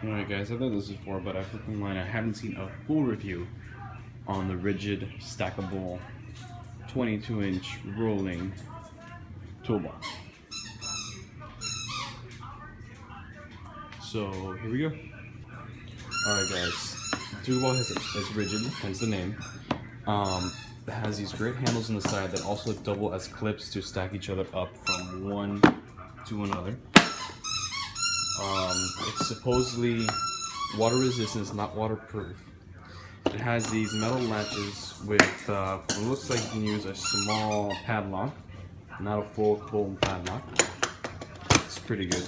Alright guys, I've done this before, but I've looked online. I haven't seen a full review on the ridgid stackable 22-inch rolling toolbox. So here we go. Alright guys, the toolbox is rigid, hence the name. It has these great handles on the side that also double as clips to stack each other up from one to another. It's supposedly water resistant, not waterproof. It has these metal latches with, it looks like you can use a small padlock, not a full padlock. It's pretty good.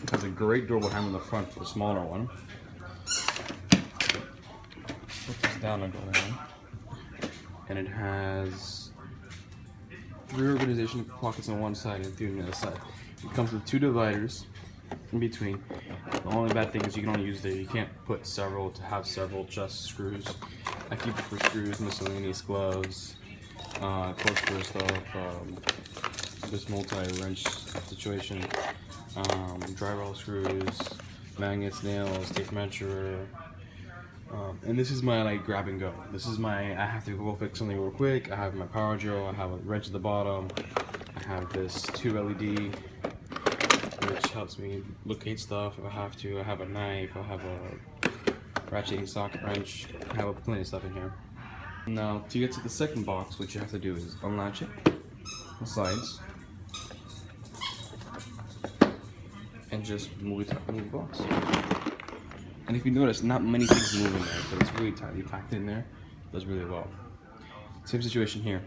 It has a great durable handle in the front for the smaller one. Put this down and go down. And it has 3 organization pockets on one side and 3 on the other side. It comes with 2 dividers in between. The only bad thing is you can only use there. You can't put several to have several just screws. I keep it for screws, miscellaneous gloves, corkscrew stuff, this multi-wrench situation, drywall screws, magnets, nails, tape measure. And this is my like grab and go. This is my, I have to go fix something real quick. I have my power drill, I have a wrench at the bottom, I have this 2 LED which helps me locate stuff if I have to. I have a knife, I have a ratcheting socket wrench, I have plenty of stuff in here. Now to get to the second box, what you have to do is unlatch it, the sides, and just move it in the box. And if you notice, not many things move in there, but it's really tightly packed in there. It does really well. Same situation here.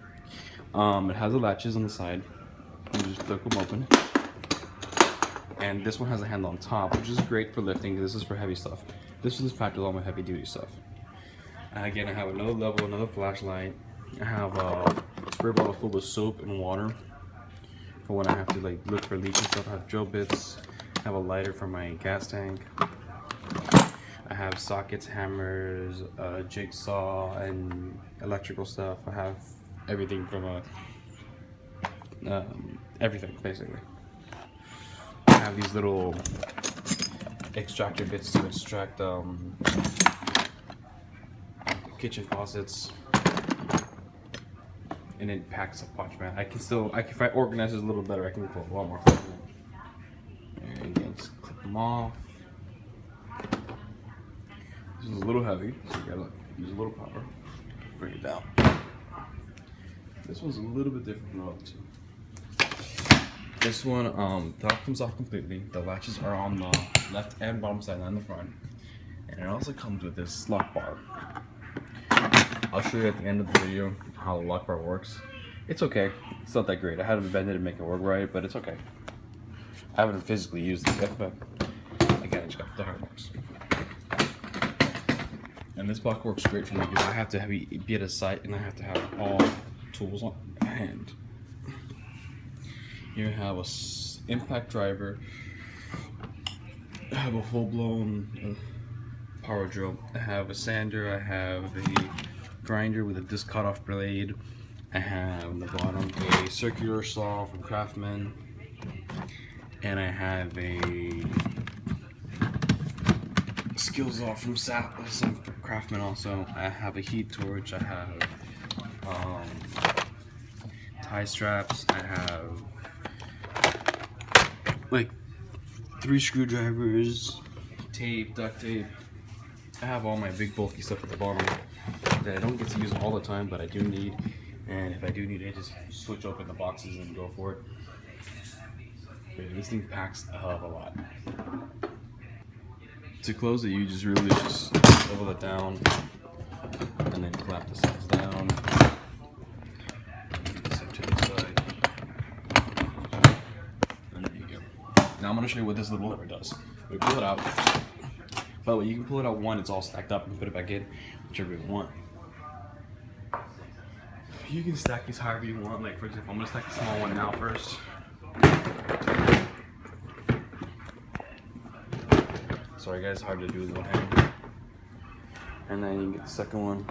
It has the latches on the side. You just flip them open. And this one has a handle on top, which is great for lifting. This is for heavy stuff. This is packed with all my heavy duty stuff. And again, I have another level, another flashlight. I have a spray bottle full of soap and water for when I have to like look for leaks and stuff. I have drill bits. I have a lighter for my gas tank. I have sockets, hammers, jigsaw, and electrical stuff. I have everything from everything basically. I have these little extractor bits to extract kitchen faucets, and it packs a punch, man. If I organize this a little better, I can put a lot more stuff in there. And again, just clip them off. This is a little heavy, so you gotta use a little power. Bring it down. This one's a little bit different from the other two. This one, the top comes off completely. The latches are on the left and bottom side, not in the front. And it also comes with this lock bar. I'll show you at the end of the video how the lock bar works. It's okay. It's not that great. I haven't bended it to make it work right, but it's okay. I haven't physically used it yet, but again, I just got the hard box. And this block works great for me because I have to be at a site and I have to have all tools on hand. Here I have a impact driver. I have a full-blown power drill. I have a sander. I have a grinder with a disc cutoff blade. I have on the bottom a circular saw from Craftsman, and I have a skill saw from some Craftsman also. I have a heat torch. I have tie straps. I have like 3 screwdrivers, tape, duct tape. I have all my big bulky stuff at the bottom that I don't get to use all the time, but I do need. And if I do need it, I just switch open the boxes and go for it. But this thing packs a hell of a lot. To close it, you just really just level it down and then clamp the sides down. Now I'm going to show you what this little lever does. We pull it out. By the way, you can pull it out one, it's all stacked up, and put it back in, whichever you want. You can stack these however you want. Like for example, I'm going to stack the small one now first. Sorry guys, hard to do with one hand. And then you can get the second one.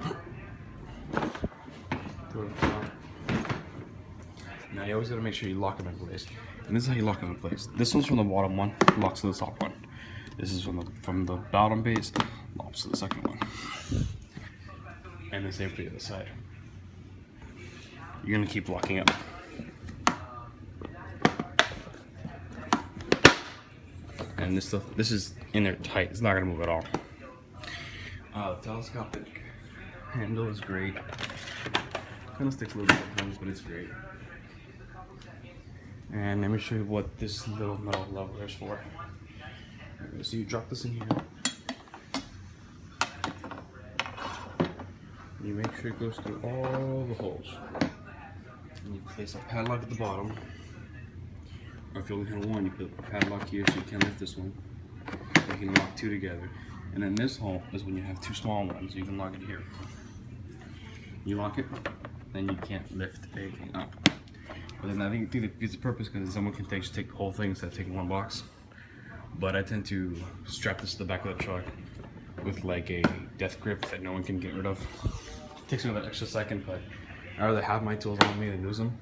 Now you always got to make sure you lock them in place. And this is how you lock them in place. This one's from the bottom one, locks to the top one. This is from the bottom base, lobs to the second one. And the same for the other side. You're gonna keep locking up. And this is in there tight. It's not gonna move at all. The telescopic handle is great. Kind of sticks a little bit at times, but it's great. And let me show you what this little metal lever is for. So you drop this in here. You make sure it goes through all the holes. And you place a padlock at the bottom. Or if you only have one, you put a padlock here so you can lift this one. You can lock two together. And then this hole is when you have two small ones, so you can lock it here. You lock it, then you can't lift anything up. But then I think it defeats the purpose because someone can take the whole thing instead of taking one box. But I tend to strap this to the back of the truck with like a death grip that no one can get rid of. It takes me that extra second, but I'd rather have my tools on me than lose them.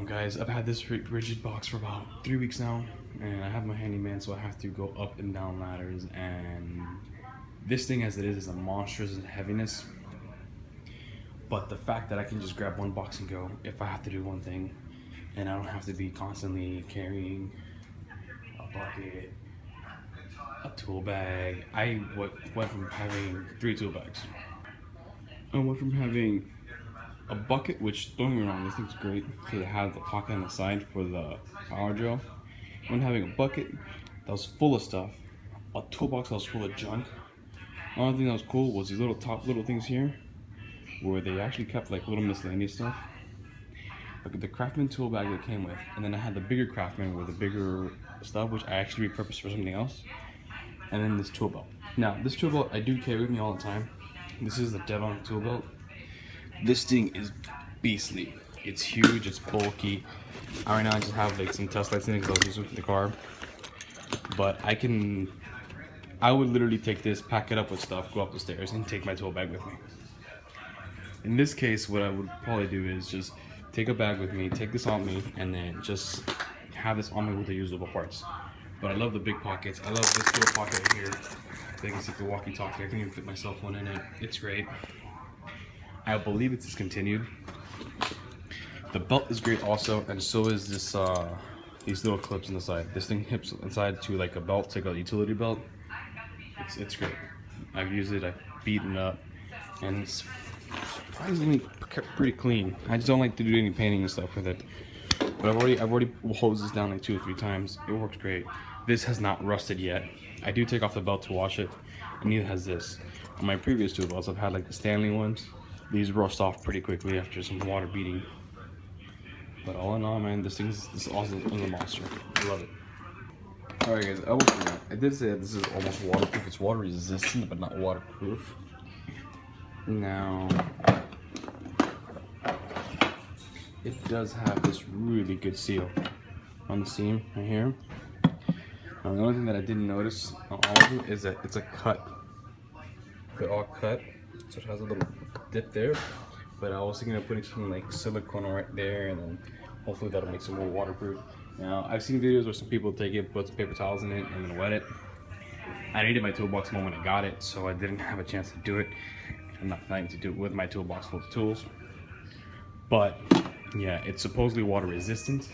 Guys, I've had this ridgid box for about 3 weeks now, and I have my handyman, so I have to go up and down ladders, and this thing as it is a monstrous heaviness. But the fact that I can just grab one box and go if I have to do one thing, and I don't have to be constantly carrying a bucket, a tool bag. I went from having 3 tool bags. I went from having a bucket, which don't get me wrong, this thing's great because it has the pocket on the side for the power drill. I went having a bucket that was full of stuff, a toolbox that was full of junk. The only thing that was cool was these little things here, where they actually kept like little miscellaneous stuff. Like the Craftsman tool bag that came with, and then I had the bigger Craftsman with the bigger stuff, which I actually repurposed for something else. And then this tool belt. Now, this tool belt I do carry with me all the time. This is the Devon tool belt. This thing is beastly. It's huge, it's bulky. Right now I just have like some test lights in it because I was using it in the car. But I would literally take this, pack it up with stuff, go up the stairs, and take my tool bag with me. In this case, what I would probably do is just take a bag with me, take this on me, and then just have this on me with the usable parts. But I love the big pockets. I love this little pocket right here. I can see the walkie-talkie. I can even fit my cell phone in it. It's great. I believe it's discontinued. The belt is great also, and so is this these little clips on the side. This thing hips inside to like a belt, like a utility belt. It's great. I've used it, I've beaten it up, and it's surprisingly kept pretty clean. I just don't like to do any painting and stuff with it. But I've already hosed this down like 2 or 3 times. It works great. This has not rusted yet. I do take off the belt to wash it, and neither has this. On my previous tool belts, I've had like the Stanley ones. These rust off pretty quickly after some water beating. But all in all, man, this is awesome. It's a monster. I love it. Alright guys, I almost forgot. I did say that this is almost waterproof. It's water resistant, but not waterproof. Now, it does have this really good seal on the seam right here. Now, the only thing that I didn't notice on all of them is that it's a cut. They're all cut, so it has a little dip there. But I was thinking of putting something like silicone right there, and then hopefully that'll make some more waterproof. Now, I've seen videos where some people take it, put some paper towels in it, and then wet it. I needed my toolbox the moment I got it, so I didn't have a chance to do it. I'm not planning to do it with my toolbox full of tools. But yeah, it's supposedly water resistant.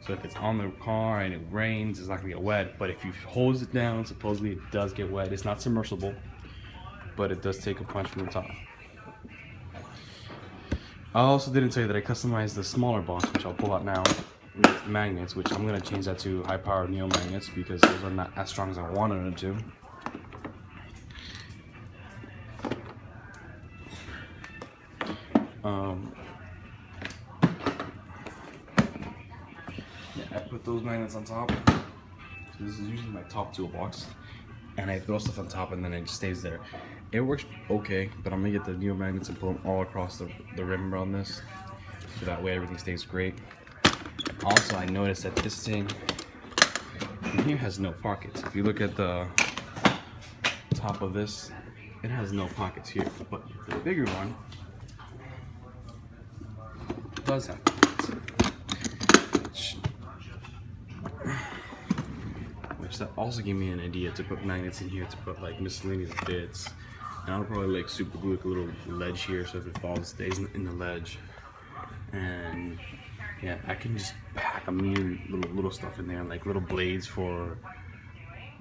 So if it's on the car and it rains, it's not gonna get wet. But if you hose it down, supposedly it does get wet. It's not submersible, but it does take a punch from the top. I also didn't tell you that I customized the smaller box, which I'll pull out now, with magnets, which I'm gonna change that to high power neo magnets because those are not as strong as I wanted them to. Yeah, I put those magnets on top. So this is usually my top toolbox, and I throw stuff on top and then it just stays there. It works okay, but I'm gonna get the neo magnets and put them all across the rim on this, so that way everything stays great. Also, I noticed that this thing in here has no pockets. If you look at the top of this, it has no pockets here, but the bigger one does have pockets. which that also gave me an idea to put magnets in here to put like miscellaneous bits. And I'll probably like super glue like a little ledge here so if it falls, it stays in the ledge. And yeah, I can just pack a million little stuff in there, like little blades for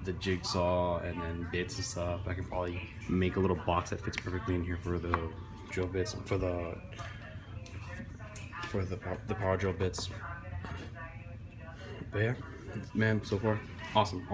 the jigsaw and then bits and stuff. I can probably make a little box that fits perfectly in here for the drill bits and for the power drill bits. But yeah, man, so far awesome.